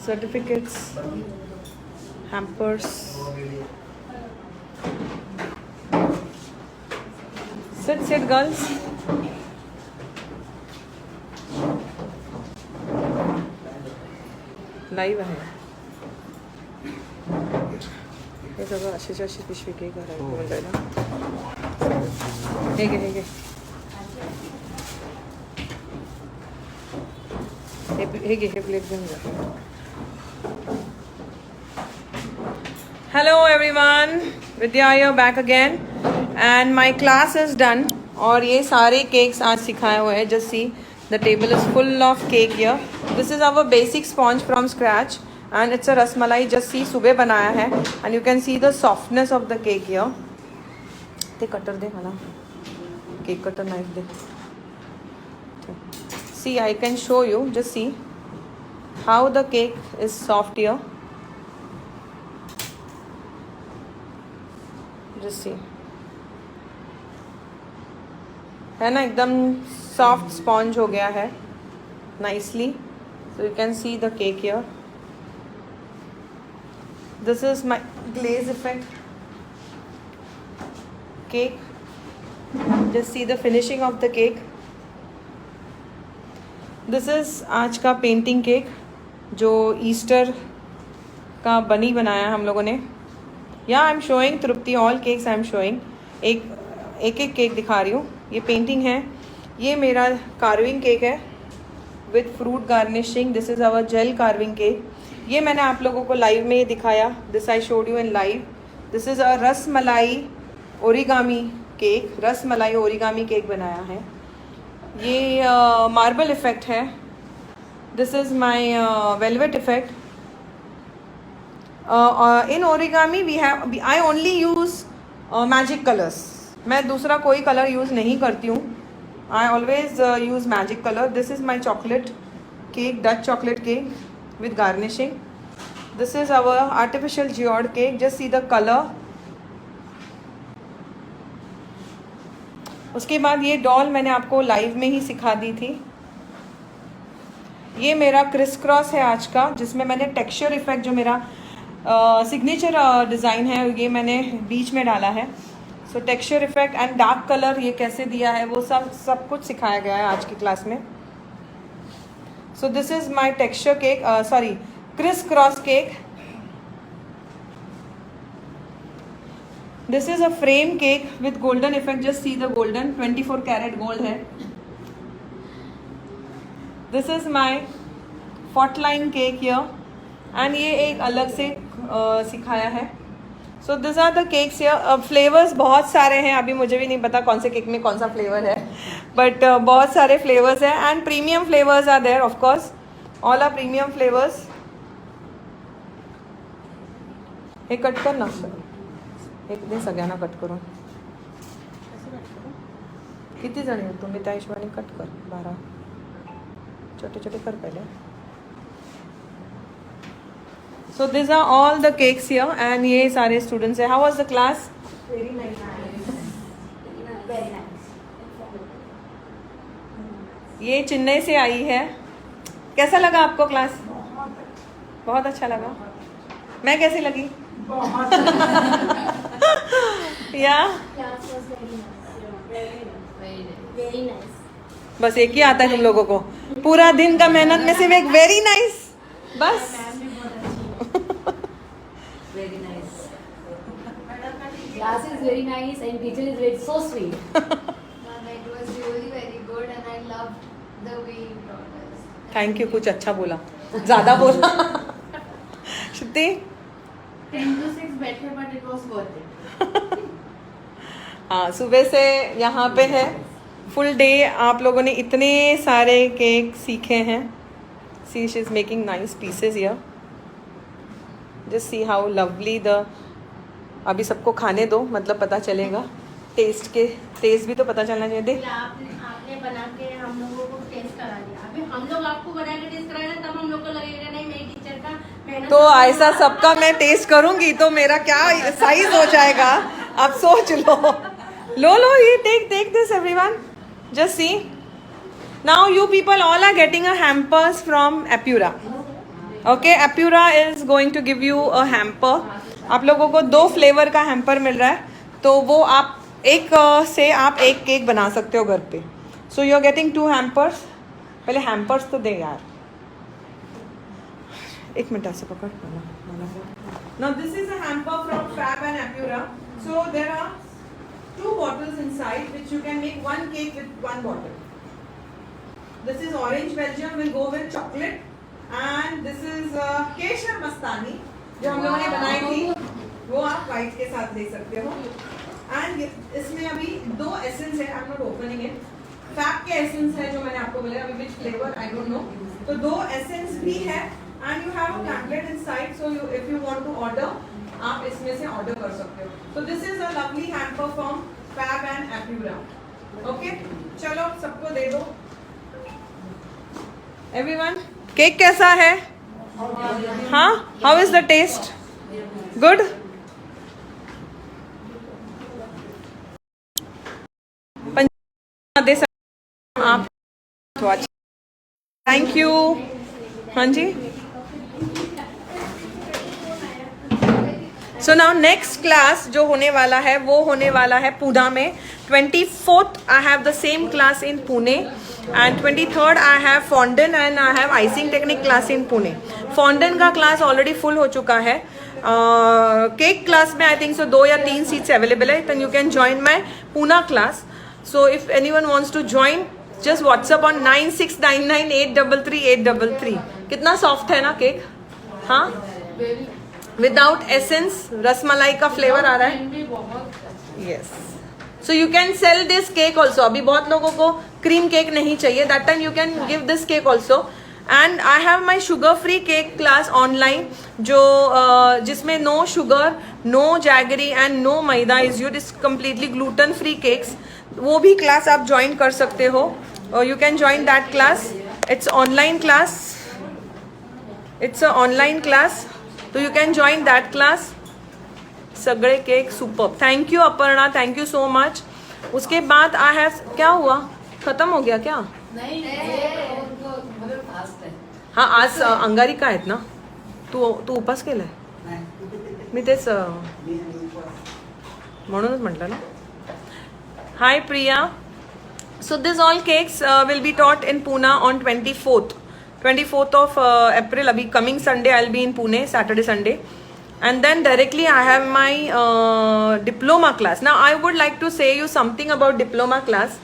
certificates, hampers. Sit girls. Live है हे सगळं अशीच अशी पिशवी केक करायला हे घे हे प्लेट घेऊन जा. Hello everyone, Vidya here back again and my class is done. और ये सारे केक्स आज सिखाए हुए हैं. Just see the table is full of cake here. This is our basic sponge from scratch and it's a rasmalai. Just see सुबह बनाया है and you can see the softness of the cake here. ते cutter दे मला cake cutter knife they. See, I can show you. Just see how the cake is soft here. Just see. है ना एकदम soft sponge हो गया है nicely. So you can see the cake here. This is my glaze effect cake. Just see the finishing of the cake. This is आज का painting cake जो Easter का बनी बनाया हम लोगों ने. Yeah I am showing Trupti all cakes I am showing. एक केक दिखा रही हूँ. ये पेंटिंग है. ये मेरा कार्विंग केक है with fruit garnishing. This is our gel carving cake. ये मैंने आप लोगों को लाइव में दिखाया. This I showed you in live. This is a ras malai origami cake. रस मलाई ओरिगामी केक बनाया है. ये मार्बल इफ़ेक्ट है. This is my velvet effect. In origami we have I only use magic colours. मैं दूसरा कोई कलर यूज़ नहीं करती हूँ. I always use magic colour. This is my chocolate cake, Dutch chocolate cake with garnishing. This is our artificial geode cake. Just see the colour. उसके बाद ये doll मैंने आपको लाइव में ही सिखा दी थी. ये मेरा क्रिस क्रॉस है आज का, जिसमें मैंने टेक्सचर इफेक्ट जो मेरा सिग्नेचर डिज़ाइन है ये मैंने बीच में डाला है. So texture effect and dark colour ये कैसे दिया है वो सब कुछ सिखाया गया है आज की क्लास में. So this is my texture cake, sorry criss cross cake. This is a frame cake with golden effect. Just see the golden 24 carat gold है. This is my fault line cake here and ये एक अलग से सिखाया है. So this are the cakes here. Flavours बहुत सारे हैं. अभी मुझे भी नहीं पता कौन से केक में कौन सा फ्लेवर है, बट बहुत सारे फ्लेवर्स हैं and premium flavours are there. Of course all are premium flavours. हे कट कर ना. एक दे सगळ्यांना कट करून. किती जणी हो तुम्ही त्या हिशोबाने कट कर. 12 छोटे छोटे कर पहले. So these are all the cakes here and ये सारे students हैं. How was the class? Very nice. Very nice. ये चेन्नई से आई है. कैसा लगा आपको क्लास? बहुत अच्छा लगा. मैं कैसी लगी? या Class was very nice. Very nice. बस एक ही आता है तुम लोगों को. पूरा दिन का मेहनत में सिर्फ एक वेरी नाइस बस. Very nice. Class is very nice and teacher is very so sweet. Ma'am, it was really very good and I loved the way you taught us. Thank you. कुछ अच्छा बोला, ज़्यादा बोला. श्रुति 10 to 6 better but it was worth it. हाँ, सुबह से यहाँ पे है. फुल डे आप लोगों ने इतने सारे केक सीखे हैं. See she is making nice pieces here. Just see how lovely the. अभी सबको खाने दो, मतलब पता चलेगा टेस्ट भी तो पता चलना चाहिए. देख आपने बना के हम लोगों को टेस्ट करा दिया. अभी हम लोग आपको बना के टेस्ट कराए ना तब हम लोग को लगेगा नहीं मेरी टीचर का मेहनत. तो ऐसा सबका मैं टेस्ट करूंगी तो मेरा क्या साइज हो जाएगा. आप सोच लो ये take this everyone. Just see now you people all are getting a hampers from Epura. Okay, Epura is going to give you a hamper. आप लोगों को 2 फ्लेवर का हैम्पर मिल रहा है, तो वो आप एक से आप एक केक बना सकते हो घर पे. So you are getting 2 hampers. पहले हैम्पर्स तो दे यार, 1 मिनट ऐसे पकड़. Now this is a hamper from Fab and Apura. So there are 2 bottles inside which you can make 1 cake with 1 bottle. This is orange Belgium, will go with chocolate, and this is केशर मस्तानी जो हम लोगों ने बनाई थी, वो आप white के साथ ले सकते हो. एंड इसमें अभी 2 एसेंस है. I am not opening it. Fab के एसेंस है जो मैंने आपको बोला, अभी which flavour I don't know. तो 2 एसेंस भी है. And you have a pamphlet inside, so if you want to order, आप इसमें से order कर सकते हो. So this is a lovely hamper from Fab and Apura. Okay, चलो सबको दे दो. Everyone, केक कैसा है? हाँ, how is the taste? Good. दे सकते आप तो अच्छा. Thank you. हाँ जी. सो नाउ नेक्स्ट क्लास जो होने वाला है वो होने वाला है पूना में. 24th I have the same class in Pune, and 23rd I have fondant and I have icing technique class in Pune. Fondant का क्लास ऑलरेडी फुल हो चुका है. केक क्लास में आई थिंक सो 2 या 3 सीट्स अवेलेबल है. Then you can join my Poona class. So if anyone wants to join, just WhatsApp on 9699833833. कितना soft है ना केक. हाँ, विदाउट एसेंस रसमलाई का फ्लेवर आ रहा है. Yes, so you can sell this cake also. अभी बहुत लोगों को क्रीम केक नहीं चाहिए, that time you can give this cake also. And I have my sugar free cake class online, जो जिसमें no sugar, no jaggery and no maida is used. Is completely gluten free cakes. वो भी class आप join कर सकते हो. You can join that class. It's online class. It's a online class, तो you can join that class. सगळे cake super. Thank you Aparna, thank you so much. उसके बाद आई हैव, क्या हुआ, खत्म हो गया क्या? नहीं, मतलब फास्ट है. हाँ, आज अंगारिका आहेत ना. तू उपास केलाय? मी तेच म्हणूनच म्हटलं ना. Hi Priya. So this all cakes will be taught in Poona on 24th of April. Abhi coming Sunday I'll be in Pune, Saturday Sunday, and then directly I have my diploma class. Now I would like to say you something about diploma class.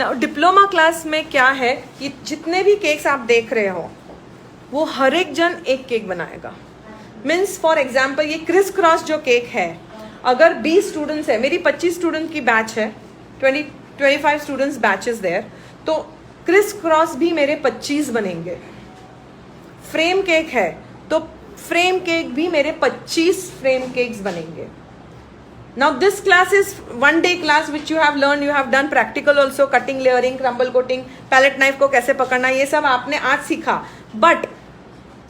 Now diploma class में क्या है कि जितने भी cakes आप देख रहे हो वो हर एक जन एक केक बनाएगा. मीन्स फॉर एग्जाम्पल ये क्रिस क्रॉस जो केक है, अगर 20 स्टूडेंट्स है, मेरी 25 स्टूडेंट की बैच है, 25 स्टूडेंट्स बैच इज देयर, तो क्रिस क्रॉस भी मेरे 25 बनेंगे. फ्रेम केक है तो फ्रेम केक भी मेरे 25 फ्रेम केक्स बनेंगे. Now this class is 1 day class which you have learn. You have done practical also, cutting, layering, crumble coating, palette knife को कैसे पकड़ना, ये सब आपने आज सीखा. बट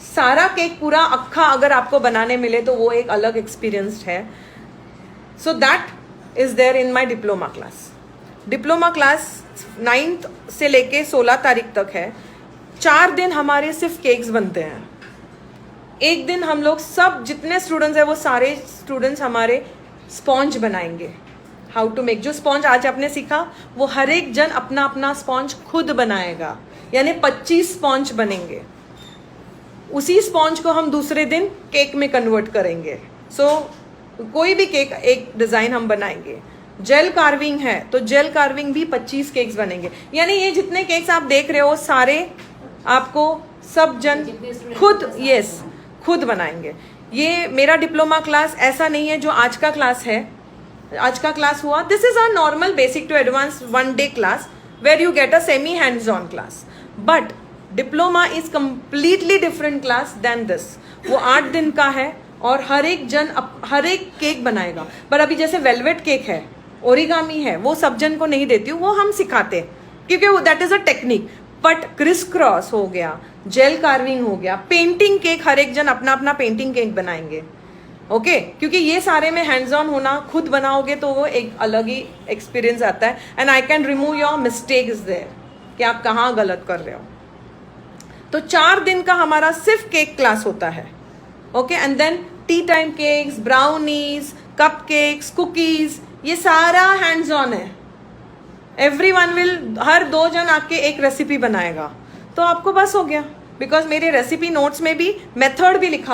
सारा केक पूरा अक्खा अगर आपको बनाने मिले तो वो एक अलग एक्सपीरियंस है. So that is there in my diploma class. Diploma class 9th से लेके 16 तारीख तक है. 4 दिन हमारे सिर्फ केक्स बनते हैं. एक दिन हम लोग सब जितने स्टूडेंट्स हैं वो सारे स्टूडेंट्स हमारे स्पॉन्ज बनाएंगे. हाउ टू मेक, जो स्पॉन्ज आज आपने सीखा वो हर एक जन अपना अपना स्पॉन्ज खुद बनाएगा. यानी 25 स्पॉन्ज बनेंगे. उसी स्पॉन्ज को हम दूसरे दिन केक में कन्वर्ट करेंगे. सो कोई भी केक एक डिज़ाइन हम बनाएंगे. जेल कार्विंग है तो जेल कार्विंग भी 25 केक्स बनेंगे. यानी ये जितने केक्स आप देख रहे हो सारे आपको सब जन खुद बनाएंगे. ये मेरा डिप्लोमा क्लास ऐसा नहीं है जो आज का क्लास है. आज का क्लास हुआ, this is a normal basic to advance 1 day class where you get a semi hands on class. But diploma is completely different class then this. वो 8 दिन का है और हर एक जन हर एक केक बनाएगा. पर अभी जैसे वेलवेट केक है, ओरिगामी है, वो सब जन को नहीं देती हूँ, वो हम सिखाते हैं क्योंकि वो that is a technique. But criss cross हो गया, जेल कार्विंग हो गया, पेंटिंग केक हर एक जन अपना अपना पेंटिंग केक बनाएंगे. ओके क्योंकि ये सारे में हैंड्स ऑन होना, खुद बनाओगे तो वो एक अलग ही एक्सपीरियंस आता है. And I can remove your mistakes there कि आप कहाँ गलत कर रहे हो. तो 4 दिन का हमारा सिर्फ केक क्लास होता है. Okay, and then tea time cakes, brownies, cupcakes, cookies, ये सारा हैंड्स ऑन है. एवरीवन विल, हर 2 जन आके एक रेसिपी बनाएगा. तो आपको बस हो गया, बिकॉज मेरे रेसिपी नोट्स में भी मेथड भी लिखा